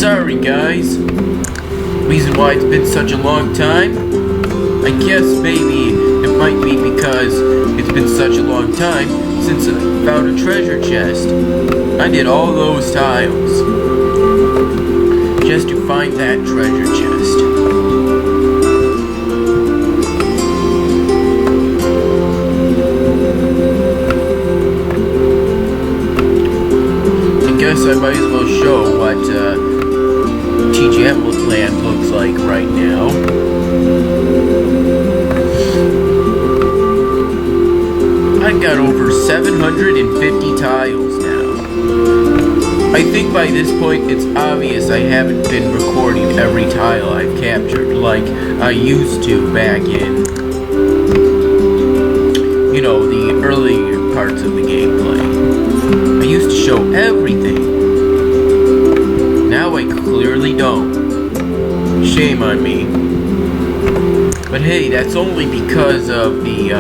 sorry guys. Reason why it's been such a long time? I guess maybe it might be because it's been such a long time since I found a treasure chest. I did all those tiles just to find that treasure chest. I guess I might as well show what TGM land looks like right now. I've got over 750 tiles now. I think by this point it's obvious I haven't been recording every tile I've captured like I used to back in, you know, the earlier parts of the gameplay. I used to show everything. Now I clearly don't. Shame on me. But hey, that's only because of the,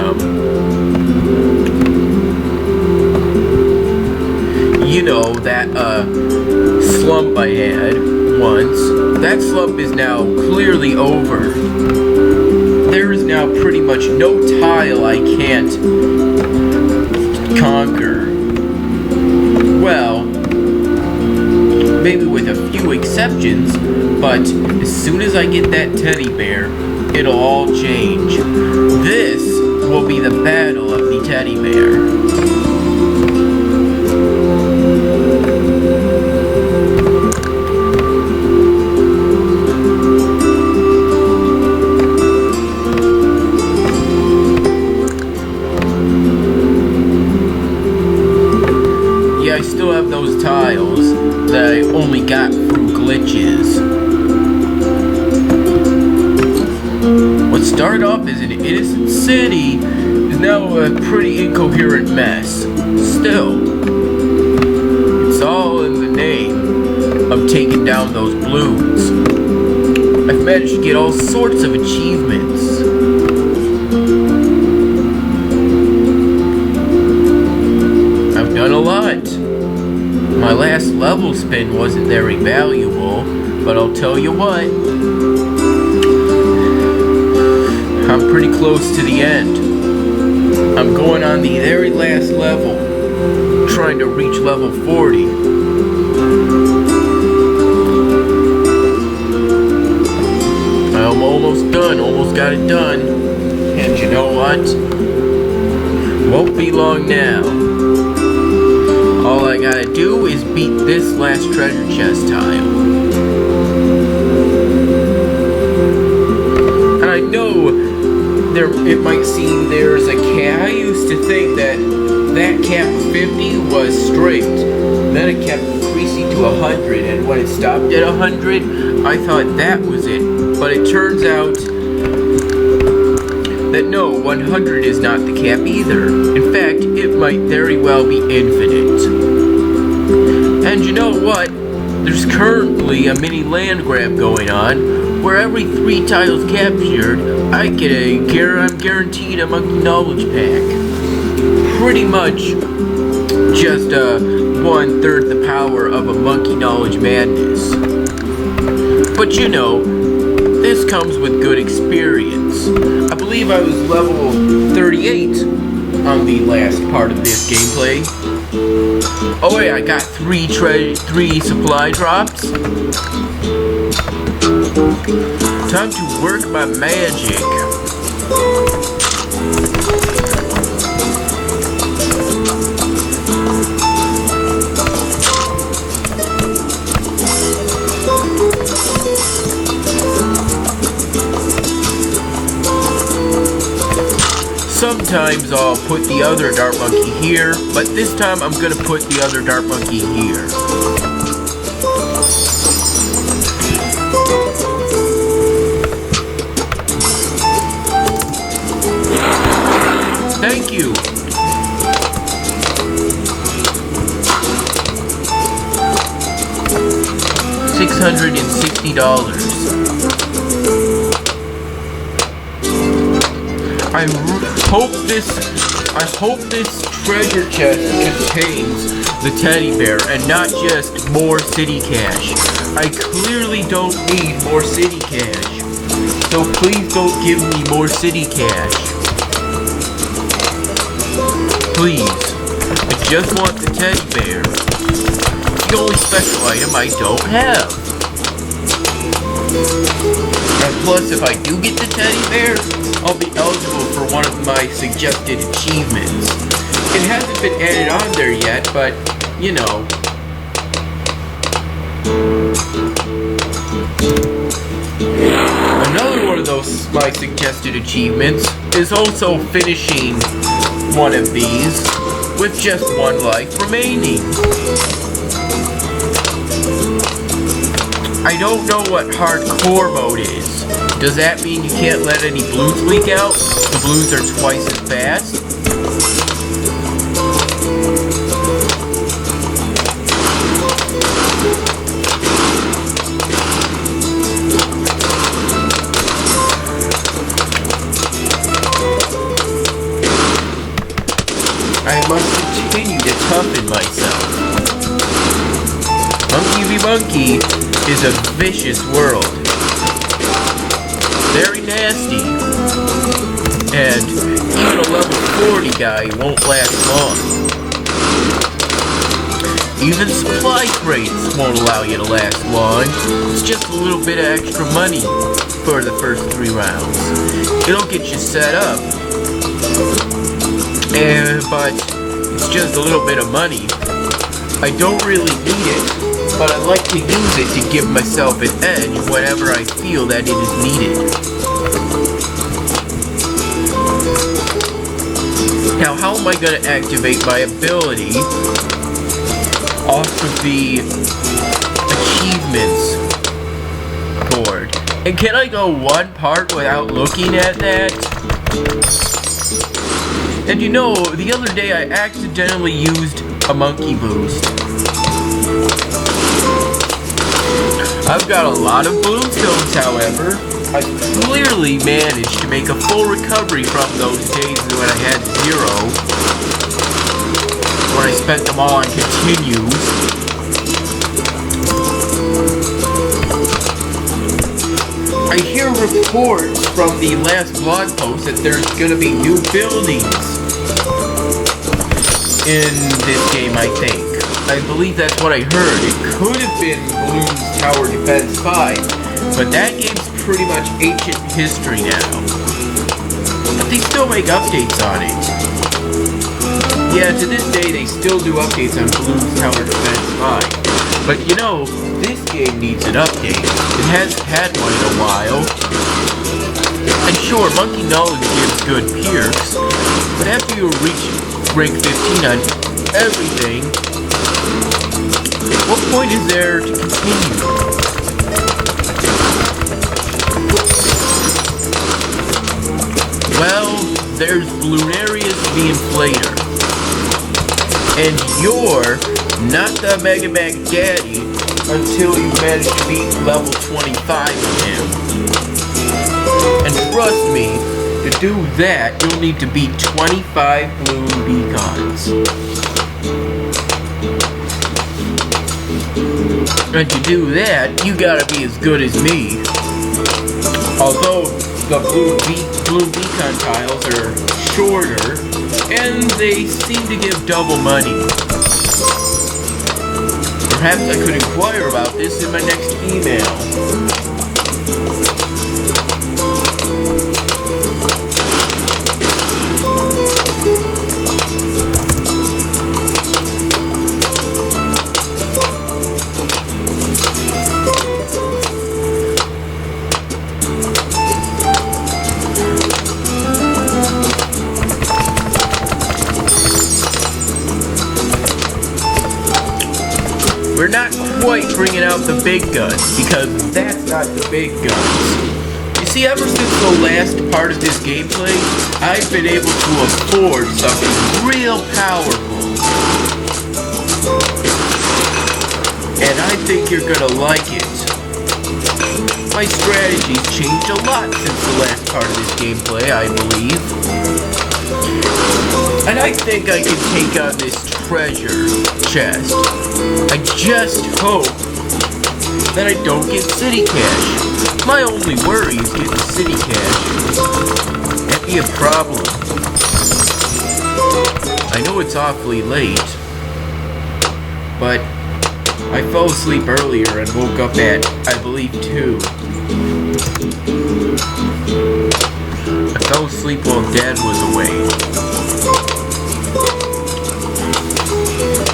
you know, that, slump I had once. That slump is now clearly over. There is now pretty much no tile I can't conquer. Well, maybe with a few exceptions, but as soon as I get that teddy bear, it'll all change. This will be the battle of the teddy bear. Yeah, I still have those tiles that I only got through glitches. What started off as an innocent city is now a pretty incoherent mess. Still, it's all in the name of taking down those Bloons. I've managed to get all sorts of achievements. I've done a lot. My last level spin wasn't very valuable, but I'll tell you what, I'm pretty close to the end. I'm going on the very last level, trying to reach level 40. I'm almost done, almost got it done. And you know what? Won't be long now. All I gotta do is beat this last treasure chest tile. And I know it might seem there's a cap. I used to think that cap of 50 was straight. Then it kept increasing to 100, and when it stopped at 100, I thought that was it. But it turns out that no, 100 is not the cap either. In fact, it might very well be infinite. And you know what? There's currently a mini land grab going on, where every 3 tiles captured, I get I'm guaranteed a monkey knowledge pack. Pretty much just 1/3 the power of a monkey knowledge madness. But you know, this comes with good experience. I believe I was level 38 on the last part of this gameplay. Oh wait, I got 3 supply drops. Time to work my magic. Sometimes I'll put the other dart monkey here, but this time I'm gonna put the other dart monkey here. Thank you. $660. I hope this treasure chest contains the teddy bear and not just more city cash. I clearly don't need more city cash. So please don't give me more city cash. Please. I just want the teddy bear. It's the only special item I don't have. And plus, if I do get the teddy bear, I'll be eligible for one of my suggested achievements. It hasn't been added on there yet, but, you know. Another one of those my suggested achievements is also finishing one of these with just one life remaining. I don't know what hardcore mode is. Does that mean you can't let any Bloons leak out? The Bloons are twice as fast? I must continue to toughen myself. Monkey v. Monkey is a vicious world. Very nasty. And even a level 40 guy won't last long. Even supply crates won't allow you to last long. It's just a little bit of extra money for the first 3 rounds. It'll get you set up. But it's just a little bit of money. I don't really need it, but I like to use it to give myself an edge whenever I feel that it is needed. Now, how am I going to activate my ability off of the achievements board? And can I go one part without looking at that? And you know, the other day I accidentally used a monkey boost. I've got a lot of Bloons stones, however. I clearly managed to make a full recovery from those days when I had 0. When I spent them all on continues. I hear reports from the last blog post that there's gonna be new buildings in this game, I think. I believe that's what I heard. It could have been Bloons Tower Defense 5, but that game's pretty much ancient history now. But they still make updates on it. Yeah, to this day they still do updates on Bloons Tower Defense 5. But you know, this game needs an update. It hasn't had one in a while. And sure, Monkey Knowledge gives good perks, but after you reach rank 15 on everything, what point is there to continue? Well, there's Bloonarius the Inflator. And you're not the Mega Mac Daddy until you manage to beat level 25 of him. And trust me, to do that, you'll need to beat 25 Bloon beacons. And to do that, you gotta be as good as me. Although the Bloon beacon tiles are shorter, and they seem to give double money. Perhaps I could inquire about this in my next email. We're not quite bringing out the big guns, because that's not the big guns. You see, ever since the last part of this gameplay, I've been able to afford something real powerful. And I think you're gonna like it. My strategy's changed a lot since the last part of this gameplay, I believe. And I think I can take on this treasure chest. I just hope that I don't get city cash. My only worry is getting city cash. That'd be a problem. I know it's awfully late, but I fell asleep earlier and woke up at, I believe, 2. I fell asleep while Dad was away.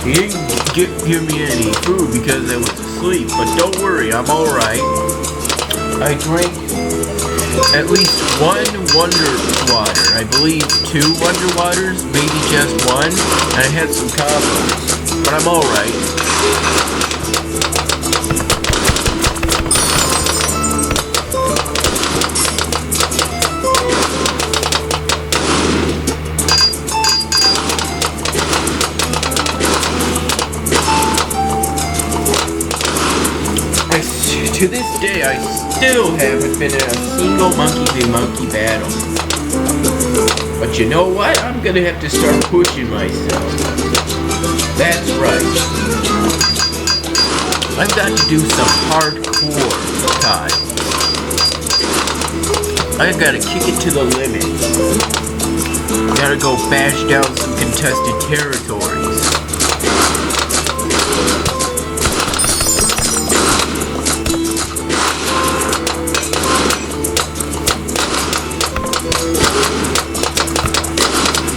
He didn't give me any food because I was asleep, but don't worry, I'm alright. I drank at least 1 Wonder Water. I believe 2 Wonder Waters, maybe just 1. And I had some combos, but I'm alright. To this day, I still haven't been in a single monkey v monkey battle. But you know what? I'm gonna have to start pushing myself. That's right. I've got to do some hardcore time. I've got to kick it to the limit. Gotta go bash down some contested territories.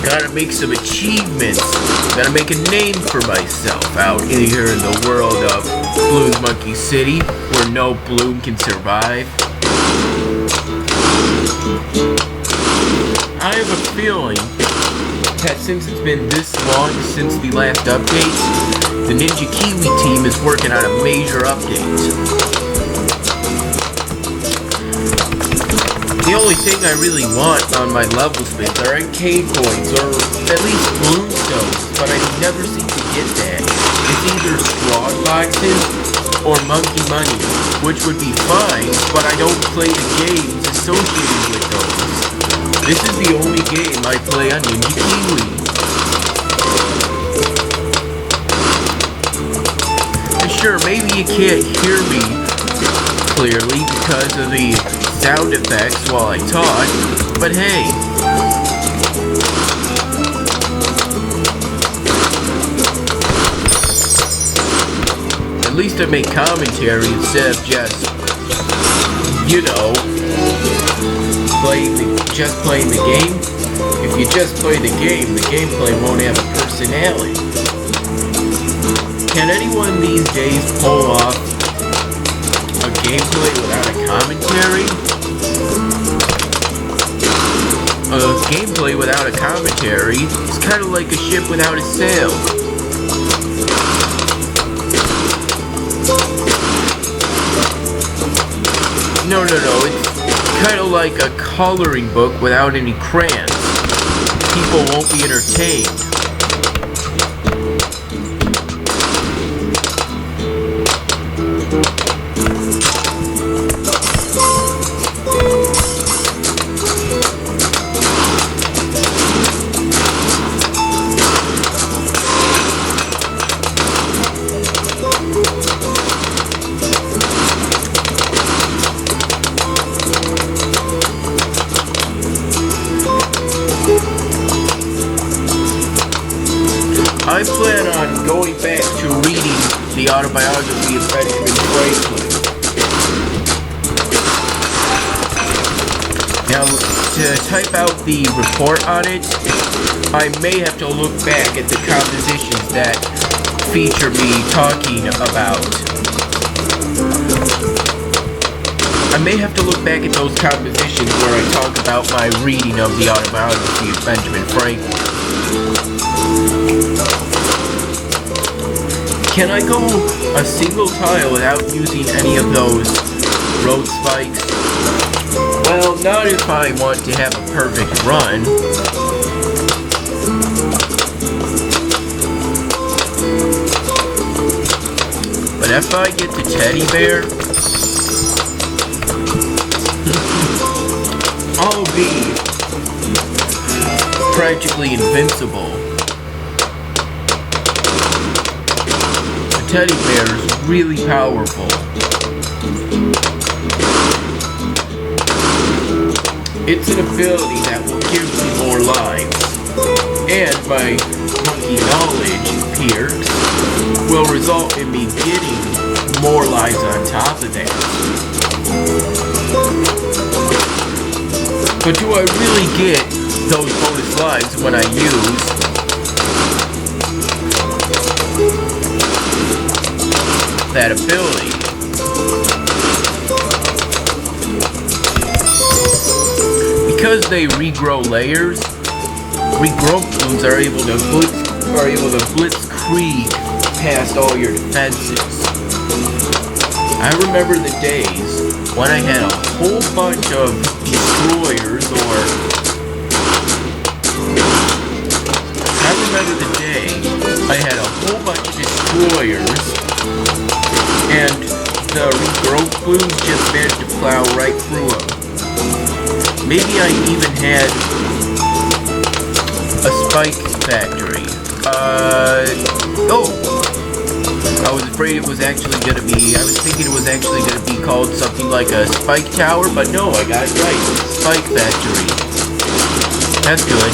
Gotta make some achievements. Gotta make a name for myself out here in the world of Bloons Monkey City, where no Bloon can survive. I have a feeling that since it's been this long since the last update, the Ninja Kiwi team is working on a major update. The only thing I really want on my level spins are arcade coins, or at least Bloonstones, but I never seem to get that. It's either Strong Boxes or Monkey Money, which would be fine, but I don't play the games associated with those. This is the only game I play on Ninja Kiwi. And sure, maybe you can't hear me clearly because of the sound effects while I talk, but hey. At least I make commentary instead of just, you know, playing the game. If you just play the gameplay won't have a personality. Can anyone these days pull off a gameplay without a commentary? A gameplay without a commentary is kind of like a ship without a sail. No, it's kind of like a coloring book without any crayons. People won't be entertained. I plan on going back to reading the autobiography of Benjamin Franklin. Now, to type out the report on it, I may have to look back at the compositions that feature me talking about. I may have to look back at those compositions where I talk about my reading of the autobiography of Benjamin Franklin. Can I go a single tile without using any of those road spikes? Well, not if I want to have a perfect run. But if I get the teddy bear, I'll be practically invincible. The teddy bear is really powerful. It's an ability that will give me more lives, and my monkey knowledge perks will result in me getting more lives on top of that. But do I really get those bonus lives when I use that ability? Because they regrow layers, regrowth Bloons are able to blitzkrieg past all your defenses. I remember the days when I had a whole bunch of destroyers, and the regrowth Bloons just managed to plow right through them. Maybe I even had a spike factory. I was afraid it was actually gonna be, I was thinking it was actually gonna be called something like a spike tower, but no, I got it right. Spike factory. That's good.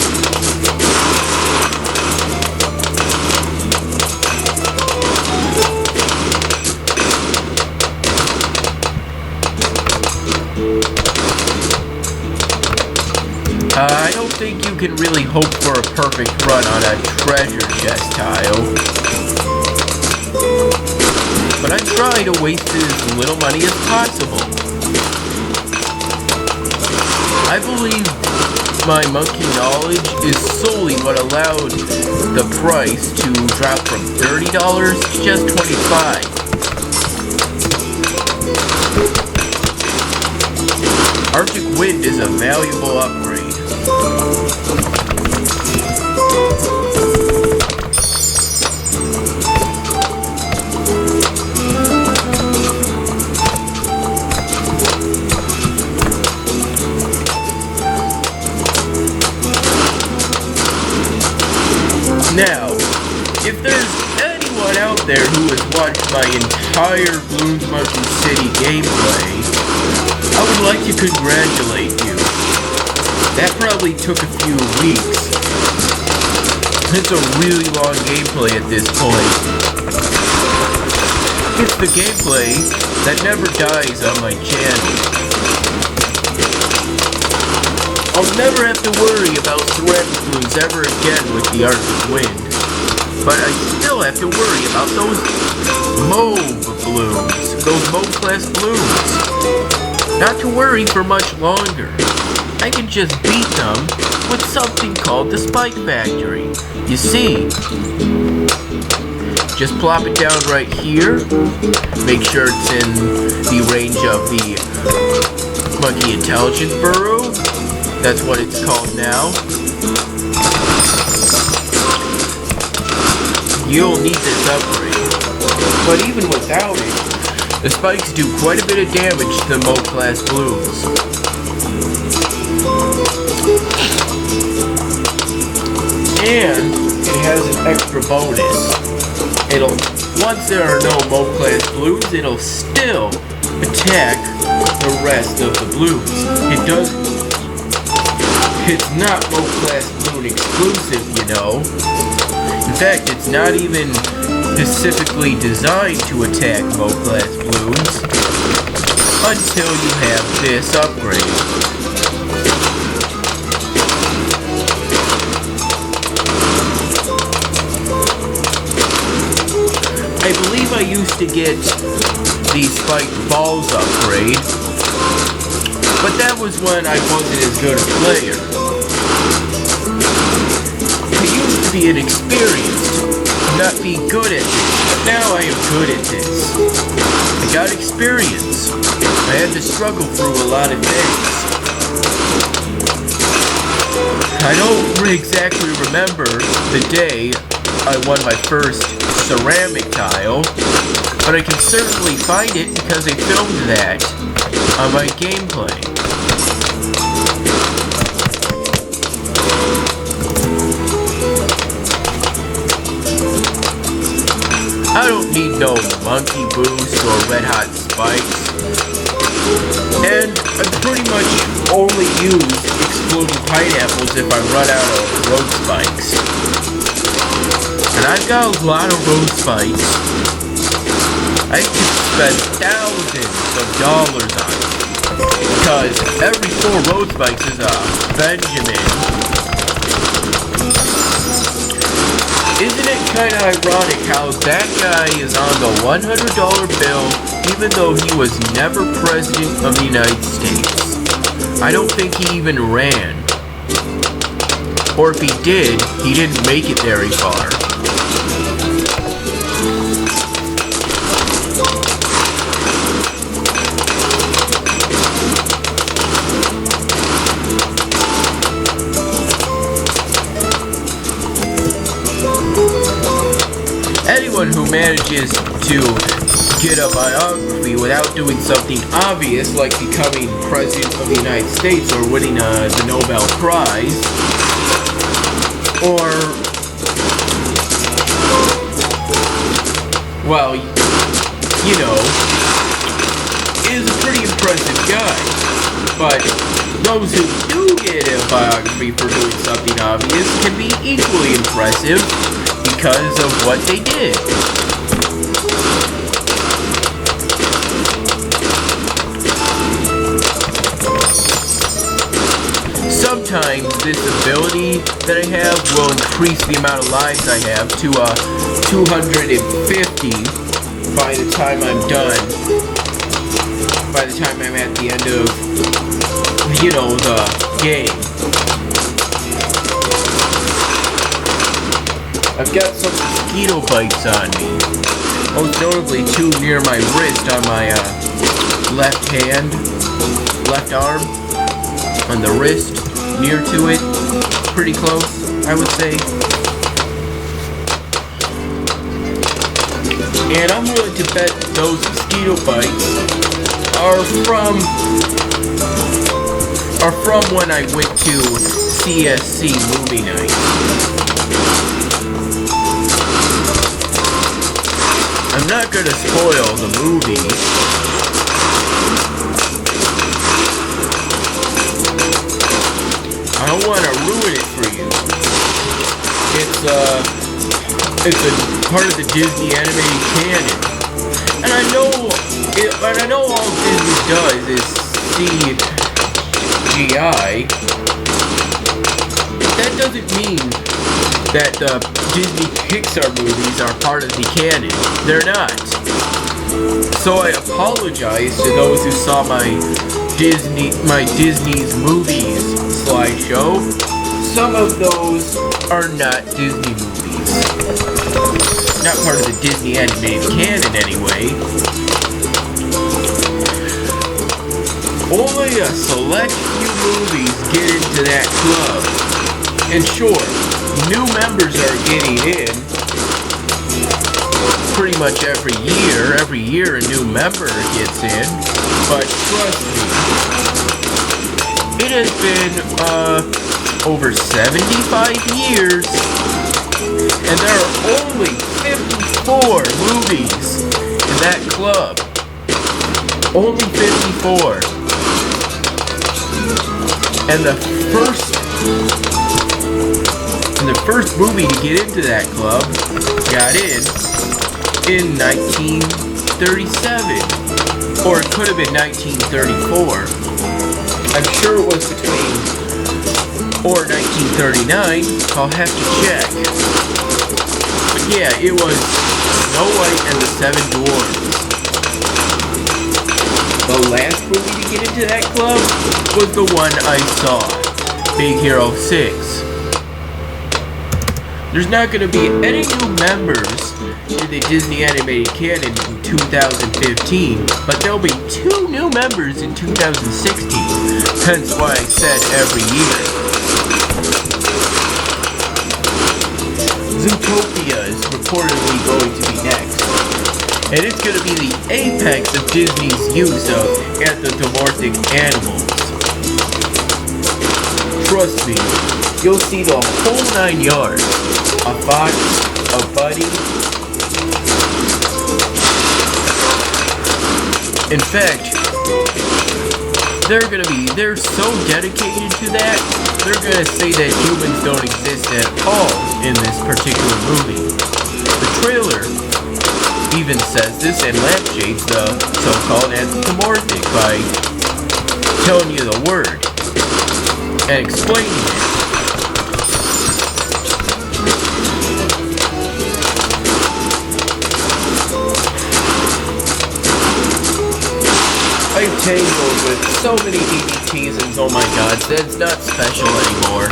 I don't think you can really hope for a perfect run on a treasure chest tile. But I try to waste as little money as possible. I believe my monkey knowledge is solely what allowed the price to drop from $30 to just $25. Arctic Wind is a valuable upgrade. Now, if there's anyone out there who has watched my entire Bloons Monkey City gameplay, I would like to congratulate you. That probably took a few weeks. It's a really long gameplay at this point. It's the gameplay that never dies on my channel. I'll never have to worry about ceramic Bloons ever again with the Arctic Wind. But I still have to worry about those mauve Bloons, those mauve class Bloons. Not to worry for much longer. I can just beat them with something called the Spike Factory. You see, just plop it down right here. Make sure it's in the range of the Monkey Intelligence Burrow. That's what it's called now. You'll need this upgrade. But even without it, the spikes do quite a bit of damage to the mauve class Bloons. And it has an extra bonus. Once there are no mauve class Bloons, it'll still attack the rest of the Bloons. It's not mauve class Bloon exclusive, you know. In fact, it's not even specifically designed to attack mauve class Bloons until you have this upgrade. I believe I used to get the spiked balls upgrade, but that was when I wasn't as good a player. I used to be inexperienced, not be good at this, but now I am good at this. I got experience. I had to struggle through a lot of things. I don't exactly remember the day I won my first ceramic tile, but I can certainly find it because I filmed that on my gameplay. I don't need no monkey boost or red hot spikes. And I pretty much only use exploding pineapples if I run out of road spikes. And I've got a lot of road spikes. I could spend thousands of dollars on it. Because every 4 road spikes is a Benjamin. Isn't it kind of ironic how that guy is on the $100 bill even though he was never president of the United States? I don't think he even ran. Or if he did, he didn't make it very far. Anyone who manages to get a biography without doing something obvious like becoming president of the United States or winning the Nobel Prize, or, well, you know, is a pretty impressive guy. But those who do get a biography for doing something obvious can be equally impressive because of what they did. Sometimes this ability that I have will increase the amount of lives I have to 250 by the time I'm done. By the time I'm at the end of, you know, the game. I've got some mosquito bites on me. Most notably 2 near my wrist on my left hand, left arm, on the wrist, near to it, pretty close, I would say. And I'm willing to bet those mosquito bites are from when I went to CSC movie night. I'm not gonna spoil the movie. I don't want to ruin it for you. It's a part of the Disney animated canon, and I know all Disney does is CGI. That doesn't mean that the Disney Pixar movies are part of the canon. They're not. So I apologize to those who saw my Disney's movies slideshow. Some of those are not Disney movies. Not part of the Disney animated canon anyway. Only a select few movies get into that club. And sure, new members are getting in pretty much every year. Every year a new member gets in. But trust me, it has been over 75 years, and there are only 54 movies in that club. Only 54. And the first movie to get into that club got in 1937. Or it could have been 1934. I'm sure it was between, or 1939. I'll have to check. But yeah, it was Snow White and the 7 Dwarfs. The last movie to get into that club was the one I saw, Big Hero 6. There's not going to be any new members in the Disney animated canon in 2015, but there'll be 2 new members in 2016, hence why I said every year. Zootopia is reportedly going to be next, and it's going to be the apex of Disney's use of anthropomorphic animals. Trust me, you'll see the whole 9 yards. A fox, a bunny, In fact, they're so dedicated to that, they're gonna say that humans don't exist at all in this particular movie. The trailer even says this and lampshades the so-called anthropomorphic by telling you the word and explaining it. I'm tangled with so many DVTs and oh my god, that's not special anymore.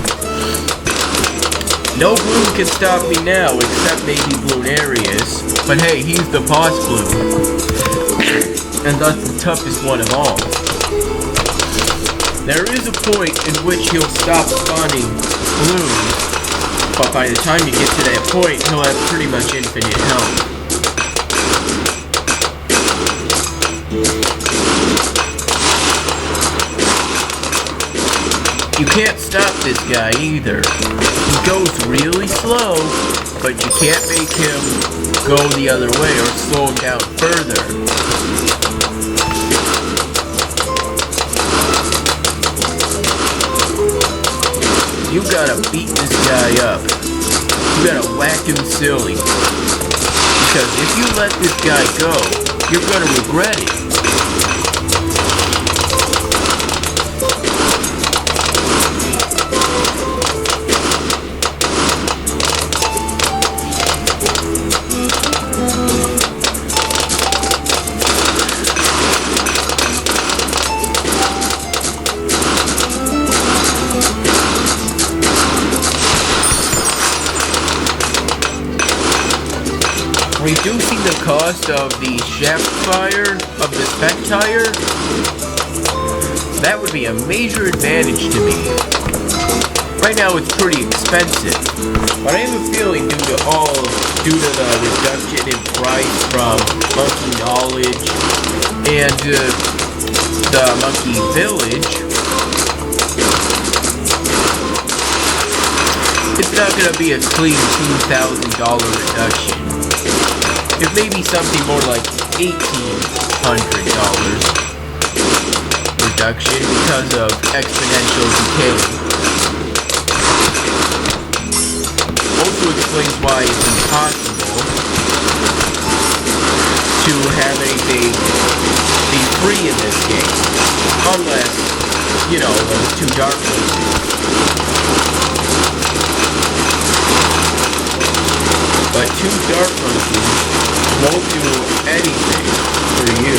No Bloon can stop me now, except maybe Bloonarius. But hey, he's the boss Bloon. And thus the toughest one of all. There is a point in which he'll stop spawning Bloons, but by the time you get to that point, he'll have pretty much infinite health. You can't stop this guy either. He goes really slow, but you can't make him go the other way or slow him down further. You gotta beat this guy up. You gotta whack him silly. Because if you let this guy go, you're gonna regret it. Reducing the cost of the shaft fire of the Spectire, that would be a major advantage to me. Right now it's pretty expensive, but I have a feeling due to the reduction in price from Monkey Knowledge and the Monkey Village, it's not going to be a clean $2,000 reduction. It may be something more like $1,800 reduction because of exponential decay. Also explains why it's impossible to have anything be free in this game. Unless, you know, those two dark places. But two dark monkeys won't do anything for you.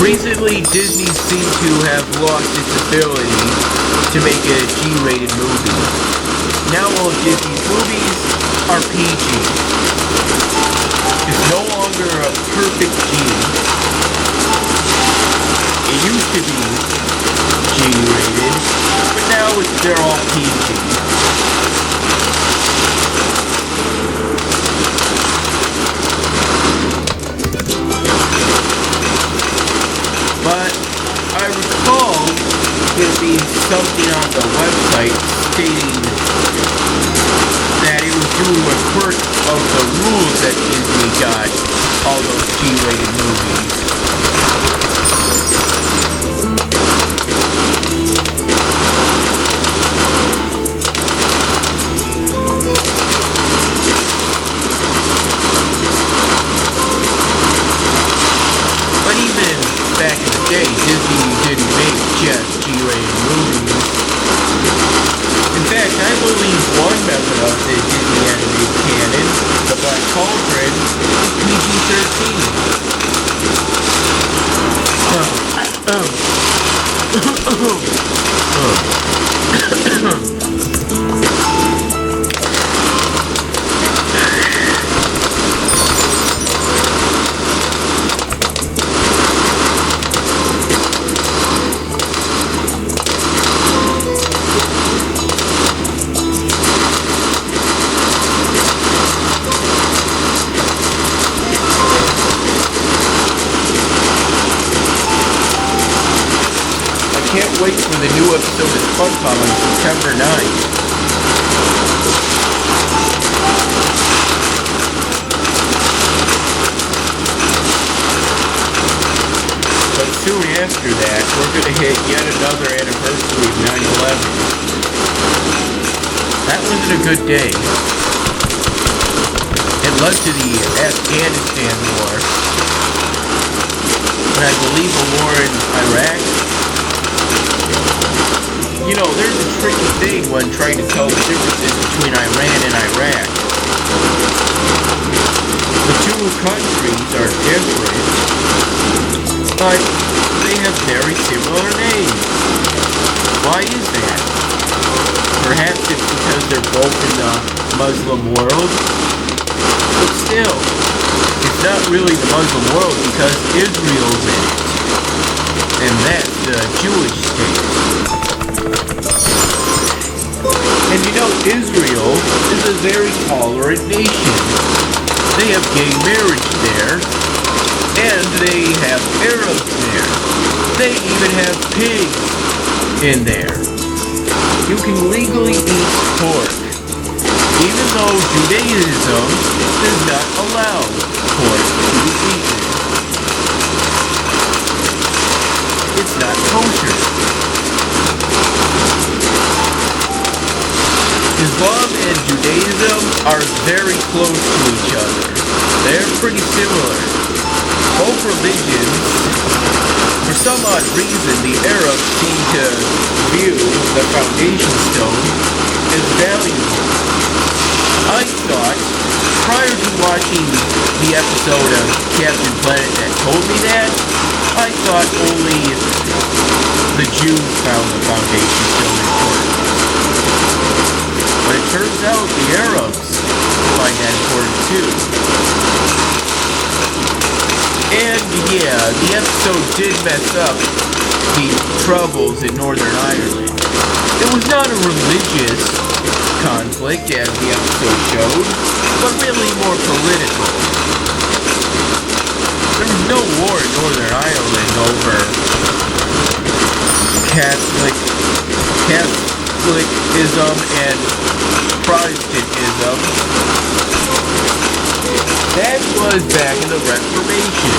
Recently, Disney seemed to have lost its ability to make a G-rated movie. Now all of Disney's movies are PG. It's no longer a perfect G. It used to be G-rated, but now they're all PG. see something on the website stating that it was due to a quirk of the rules that Disney got all those G-rated movies. But even back in the day, Disney didn't make just G-rated movies. In fact, I believe one member of the Disney animated canon, the Black Cauldron, is PG-13. Can't wait for the new episode of SpongeBob on September 9th. But soon after that, we're going to hit yet another anniversary of 9/11. That wasn't a good day. It led to the Afghanistan war, and I believe a war in Iraq. You know, there's a tricky thing when trying to tell the differences between Iran and Iraq. The two countries are different, but they have very similar names. Why is that? Perhaps it's because they're both in the Muslim world? But still, it's not really the Muslim world because Israel's in it. And that's the Jewish state. And you know, Israel is a very tolerant nation. They have gay marriage there, and they have Arabs there. They even have pigs in there. You can legally eat pork, even though Judaism does not allow pork to be eaten. It's not kosher. Islam and Judaism are very close to each other. They're pretty similar. Both religions, for some odd reason, the Arabs seem to view the foundation stone as valuable. I thought, prior to watching the episode of Captain Planet that told me that, I thought only the Jews found the foundation stone important. But it turns out the Arabs find that important too. And yeah, the episode did mess up the troubles in Northern Ireland. It was not a religious conflict as the episode showed, but really more political. There was no war in Northern Ireland over Catholicism and Protestantism. That was back in the Reformation.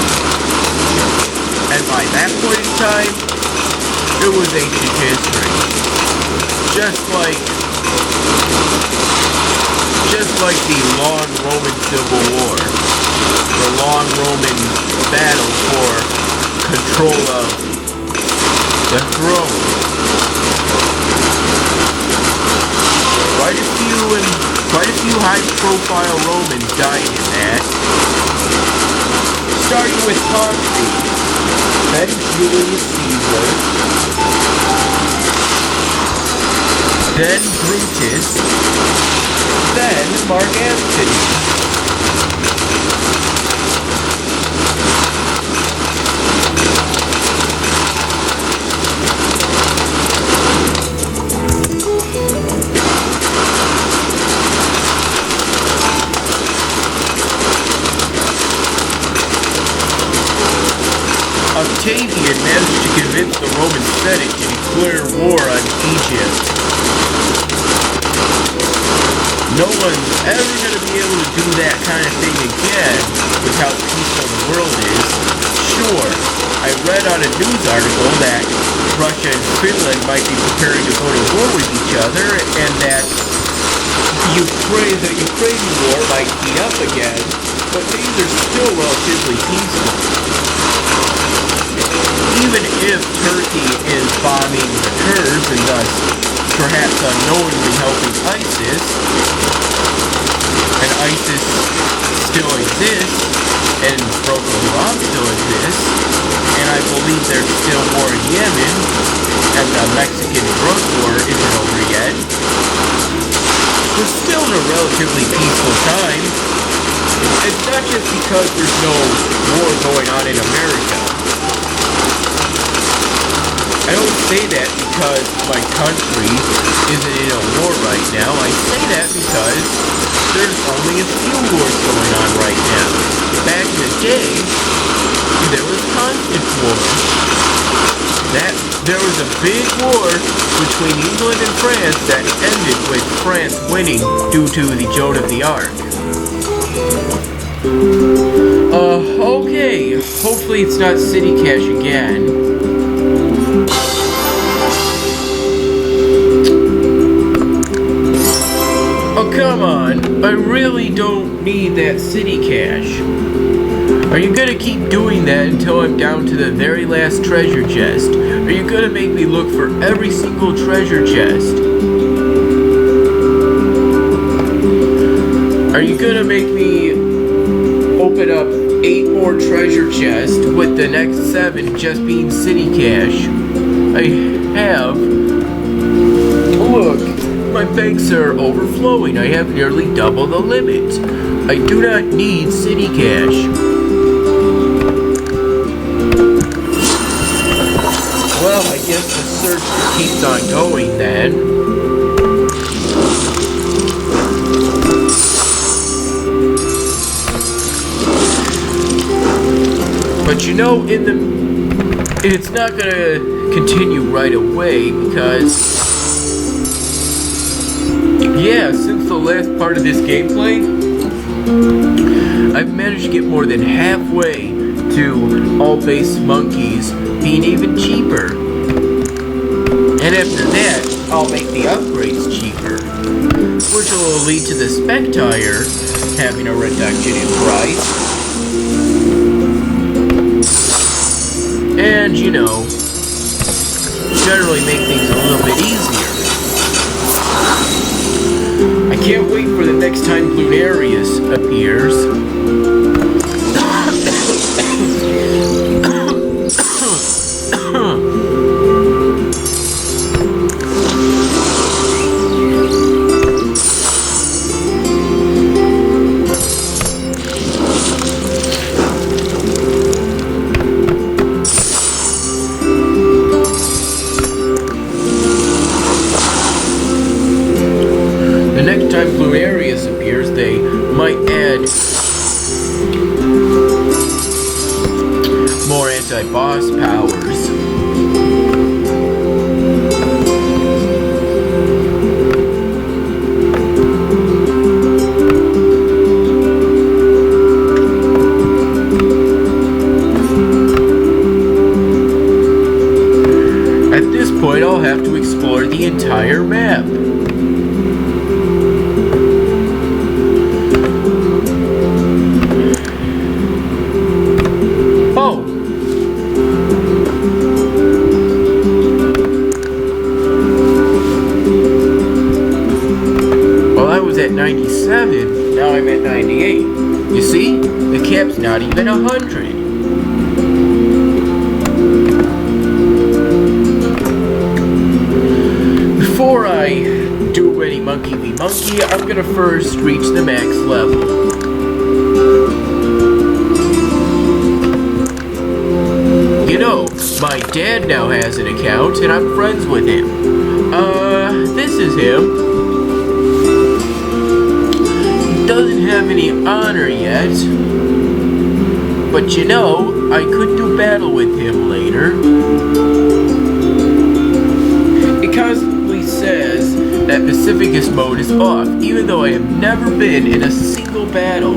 And by that point in time, it was ancient history. Just like the long Roman Civil War, the long Roman battle for control of the throne. Quite a few high-profile Romans died in that. Starting with Pompey, then Julius Caesar, then Brutus, then Mark Antony. Octavian managed to convince the Roman Senate to declare war on Egypt. No one's ever going to be able to do that kind of thing again with how peaceful the world is. Sure, I read on a news article that Russia and Finland might be preparing to go to war with each other, and that the Ukrainian war might heat up again, but things are still relatively peaceful. Even if Turkey is bombing the Kurds and thus perhaps unknowingly helping ISIS, and ISIS still exists, and Boko Haram still exists, and I believe there's still war in Yemen, and the Mexican drug war isn't over yet. We're still in a relatively peaceful time. It's not just because there's no war going on in America. I don't say that because my country isn't in a war right now. I say that because there's only a few wars going on right now. Back in the day, there was constant war. There was a big war between England and France that ended with France winning due to the Joan of the Arc. Okay. Hopefully it's not City Cash again. Oh, come on. I really don't need that City Cash. Are you gonna keep doing that until I'm down to the very last treasure chest? Are you gonna make me look for every single treasure chest? Are you gonna make me open up 8 more treasure chests with the next 7 just being City Cash? I have. Look, my banks are overflowing. I have nearly double the limit. I do not need City Cash. Well, I guess the search keeps on going then. But you know, it's not gonna continue right away because, yeah, since the last part of this gameplay, I've managed to get more than halfway to all base monkeys being even cheaper. And after that, I'll make the upgrades cheaper, which will lead to the Spectire having a reduction in price. And, you know, generally make things a little bit easier. I can't wait for the next time Bloonarius appears. Bloonarius appears, they might add more anti-boss powers. At this point, I'll have to explore the entire map. At 97, now I'm at 98. You see, the cap's not even 100. Before I do any monkey v monkey, I'm gonna first reach the max level. You know, my dad now has an account and I'm friends with him. This is him. Doesn't have any honor yet, but you know, I could do battle with him later. constantly says that Pacificus mode is off, even though I have never been in a single battle.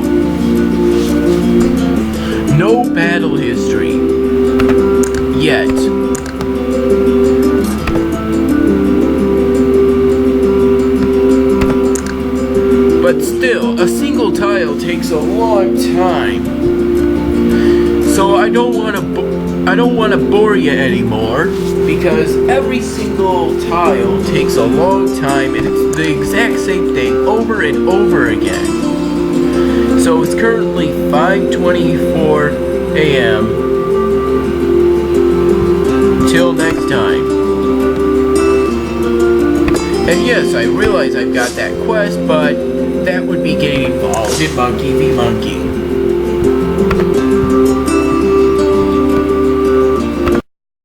No battle history. Yet. But still, a single tile takes a long time. So I don't want to bore you anymore, because every single tile takes a long time and it's the exact same thing over and over again. So it's currently 5:24 a.m. Till next time. And yes, I realize I've got that quest, but that would be getting involved in Monkey v. Monkey.